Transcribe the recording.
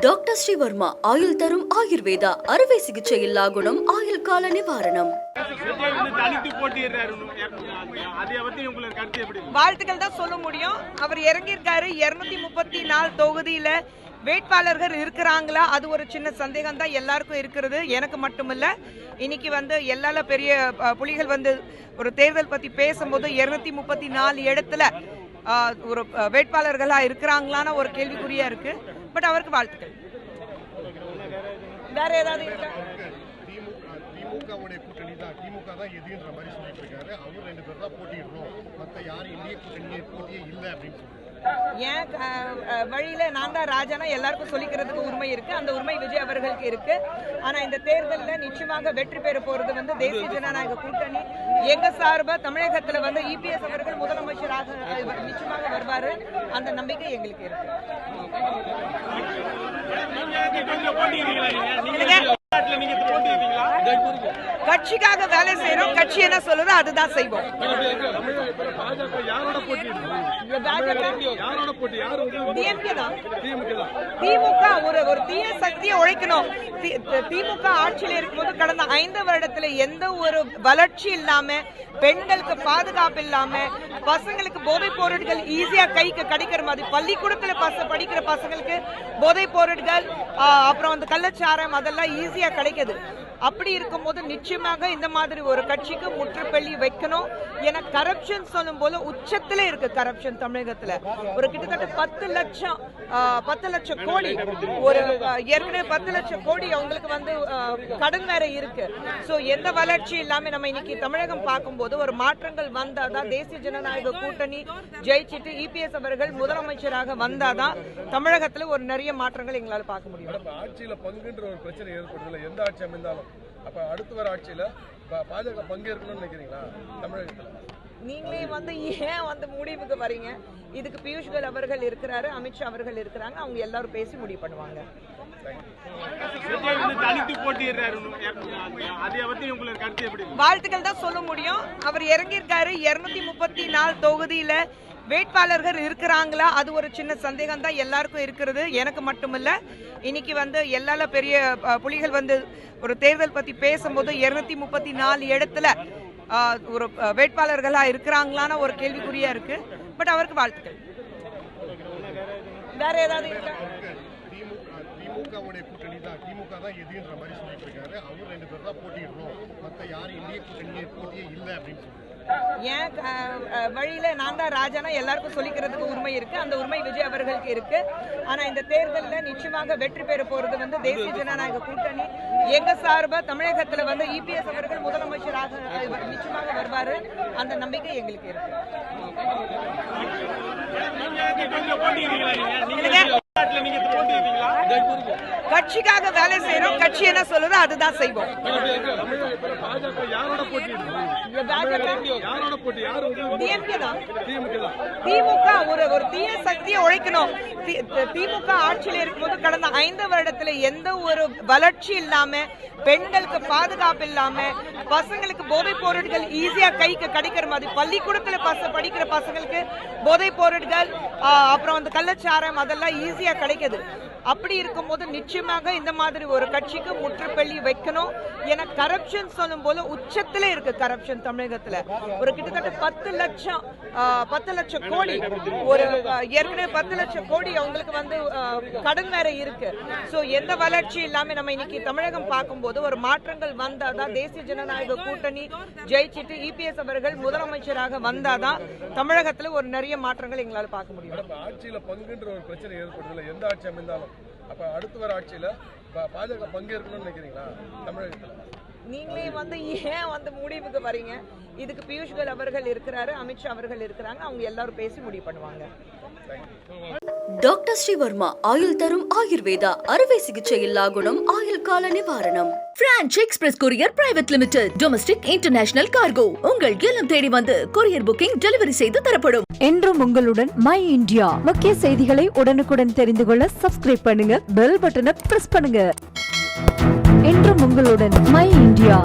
Doctor Sreevarma ஆயுள் தரும் ஆயுர்வேதா அறுவை சிகிச்சை இல்லா குணம் ஆயுள் கால நிவாரணம். வாழ்த்துக்கள் தான் சொல்ல முடியும். அவர் இறங்கியிருக்காரு. 234 தொகுதியில வேட்பாளர்கள் இருக்கிறாங்களா, அது ஒரு சின்ன சந்தேகம் தான் எல்லாருக்கும் இருக்கிறது. எனக்கு மட்டுமில்ல, இன்னைக்கு எல்லா பெரிய புலிகள் ஒரு தேர்தல் பத்தி பேசும்போது 234 இடத்துல ஒரு வேட்பாளர்களா இருக்கிறாங்களான ஒரு கேள்விக்குறியா இருக்கு. பட் அவருக்கு வாழ்த்துக்கள். வேற ஏதாவது இருக்கா? திமுகவுடைய கூட்டணி தான், திமுக தான் எதுன்ற மாதிரி சொல்லிட்டு இருக்காரு. அவர் 2 பேர் தான் போட்டியிடணும், மற்ற யாரும் இந்திய கூட்டணியே போட்டியே இல்லை அப்படின்னு சொல்றாரு. ஏன் வழியில நான் தான் ராஜானா எல்லாருக்கும் சொல்லிக்கிறதுக்கு உரிமை இருக்கு. அந்த உரிமை விஜய் அவர்களுக்கு இருக்கு. ஆனா இந்த தேர்தலில் நிச்சயமாக வெற்றி பெற போறது தேசிய ஜனநாயக கூட்டணி. எங்க சார்பா தமிழகத்துல இபிஎஸ் அவர்கள் முதலமைச்சராக நிச்சயமாக வருவாரு. அந்த நம்பிக்கை எங்களுக்கு இருக்கு. கட்சிக்காக வேலை செய்யறோம். கட்சி என்ன சொல்லுதோ அதுதான் செய்வோம். திமுக ஒரு தீய சக்தியை உழைக்கணும். திமுக ஆட்சியில் இருக்கும்போது கடந்த 5 வருடத்துல எந்த ஒரு வளர்ச்சி இல்லாம, பெண்களுக்கு பாதுகாப்பு இல்லாம, பசங்களுக்கு போதைப் பொருட்கள் ஈஸியா கைக்கு கிடைக்கிற மாதிரி, பள்ளிக்கூடத்துல படிக்கிற பசங்களுக்கு போதைப் பொருட்கள், அப்புறம் கள்ளச்சாரம் அதெல்லாம் ஈஸியா கிடைக்குது. அப்படி இருக்கும்போது நிச்சயமாக இந்த மாதிரி ஒரு கட்சிக்கு முற்றுப்புள்ளி வைக்கணும். ஏன்னா கரப்ஷன் சொல்லும் போது உச்சத்திலே இருக்கு கரப்ஷன் தமிழகத்துல. ஒரு கிட்டத்தட்ட 10 லட்சம் கோடி, ஒரு ஏற்கனவே 10 லட்சம் கோடி அவங்களுக்கு கடன் வேற இருக்கு. சோ எந்த வளர்ச்சி இல்லாம நம்ம இன்னைக்கு தமிழகம் பார்க்கும்போது ஒரு மாற்றங்கள் வந்தாதான், தேசிய ஜனநாயக கூட்டணி ஜெயிச்சிட்டு இபிஎஸ் அவர்கள் முதலமைச்சராக வந்தாதான் தமிழகத்துல ஒரு நிறைய மாற்றங்கள் எங்களால பார்க்க முடியும். ஆட்சியில பங்குன்ற ஒரு பிரச்சனை ஏற்படுதுல, எந்த ஆட்சி அமைந்தாலும் அப்ப அடுத்து வர ஆட்சியில பாஜக பங்கேற்கணும்னு நினைக்கிறீங்களா தமிழகத்துல? நீங்களே ஏன் முடிவுக்கு வரீங்க? இதுக்கு பியூஷ் கோயல் அவர்கள் இருக்கிறாரு, அமித்ஷா அவர்கள் இருக்கிறாங்க. அவங்க எல்லாரும் பேசி முடிவு பண்ணுவாங்க. வாழ்த்துக்கள் தான் சொல்ல முடியும். அவர் இறங்கியிருக்காரு. 234 தொகுதியில வேட்பாளர்கள் இருக்கிறாங்களா, அது ஒரு சின்ன சந்தேகம் தான் எல்லாருக்கும் இருக்கிறது. எனக்கு மட்டுமில்ல, இன்னைக்கு எல்லா பெரிய புலிகள் ஒரு தேர்தல் பத்தி பேசும்போது 234 இடத்துல ஒரு வேட்பாளர்களா இருக்கிறாங்களான ஒரு கேள்விக்குறியா இருக்கு. பட் அவருக்கு வாழ்த்துக்கள். வேற ஏதாவது இருக்கா? திமுகவுடைய கூட்டணி தான், திமுக தான் எதுன்ற மாதிரி சொல்லிட்டு இருக்காரு. அவர் 2 பேர் தான் போட்டியிடணும், மற்ற யாரும் இந்திய கூட்டணியே போட்டியே இல்லை அப்படின்னு சொல்றாரு. ஏன் வழியில நான் தான் ராஜானா எல்லாருக்கும் சொல்லிக்கிறதுக்கு உரிமை இருக்கு. அந்த உரிமை விஜய் அவர்களுக்கு இருக்கு. ஆனா இந்த தேர்தலில் நிச்சயமாக வெற்றி பெற போறது தேசிய ஜனநாயக கூட்டணி. எங்க சார்பா தமிழகத்துல இபிஎஸ் அவர்கள் முதலமைச்சராக நிச்சயமாக வருவாரு. அந்த நம்பிக்கை எங்களுக்கு இருக்கு. கட்சிக்காக வேலை செய்யறோம். கட்சி என்ன சொல்லுதோ அதுதான் செய்வோம். திமுக ஒரு தீய சக்தியை உழைக்கணும். திமுக ஆட்சியில் இருக்கும்போது கடந்த 5 வருடத்துல எந்த ஒரு வளர்ச்சி இல்லாம, பெண்களுக்கு பாதுகாப்பு இல்லாம, பசங்களுக்கு போதைப் பொருட்கள் ஈஸியா கைக்கு கிடைக்கிற மாதிரி, பள்ளிக்கூடத்துல படிக்கிற பசங்களுக்கு போதைப் பொருட்கள், அப்புறம் கள்ளச்சாரம் அதெல்லாம் ஈஸியா கிடைக்குது. அப்படி இருக்கும்போது நிச்சயமாக இந்த மாதிரி ஒரு கட்சிக்கு முற்றுப்புள்ளி வைக்கணும். ஏன்னா கரப்ஷன் சொல்லும் போது உச்சத்திலே இருக்கு கரப்ஷன் தமிழகத்துல. ஒரு கிட்டத்தட்ட 10 லட்சம் கோடி, ஒரு ஏற்கனவே 10 லட்சம் கோடி அவங்களுக்கு கடன் வேற இருக்கு. சோ எந்த வளர்ச்சி இல்லாம நம்ம இன்னைக்கு தமிழகம் பார்க்கும்போது ஒரு மாற்றங்கள் வந்தாதான், தேசிய ஜனநாயக கூட்டணி ஜெயிச்சிட்டு இபிஎஸ் அவர்கள் முதலமைச்சராக வந்தாதான் தமிழகத்துல ஒரு நிறைய மாற்றங்கள் எங்களால பார்க்க முடியும். ஆட்சியில பங்குன்ற ஒரு பிரச்சனை ஏற்படுதுல, எந்த ஆட்சி அமைந்தாலும் அப்ப அடுத்து வர ஆட்சியில பாஜக பங்கேற்கணும்னு நினைக்கிறீங்களா தமிழகத்துல? நீங்களே ஏன் முடிவுக்கு வரீங்க? இதுக்கு பியூஷ் கோயல் அவர்கள் இருக்கிறாரு, அமித்ஷா அவர்கள் இருக்கிறாங்க. அவங்க எல்லாரும் பேசி முடிவு பண்ணுவாங்க. டாக்டர் ஸ்ரீவர்மா ஆயுள் தரும் ஆயுர்வேதா அறுவை சிகிச்சை இல்லா குணம் ஆயுள் கால நிவாரணம். Branch express courier private limited. Domestic international cargo. உங்கள் இல்லம் தேடி வந்து கொரியர் புக்கிங் டெலிவரி செய்து தரப்படும். என்றும் உங்களுடன் மை இந்தியா. முக்கிய செய்திகளை உடனுக்குடன் தெரிந்து கொள்ள சப்ஸ்கிரைப் பண்ணுங்க, பெல் பட்டனை பிரஸ் பண்ணுங்க. என்றும் உங்களுடன் மை இந்தியா.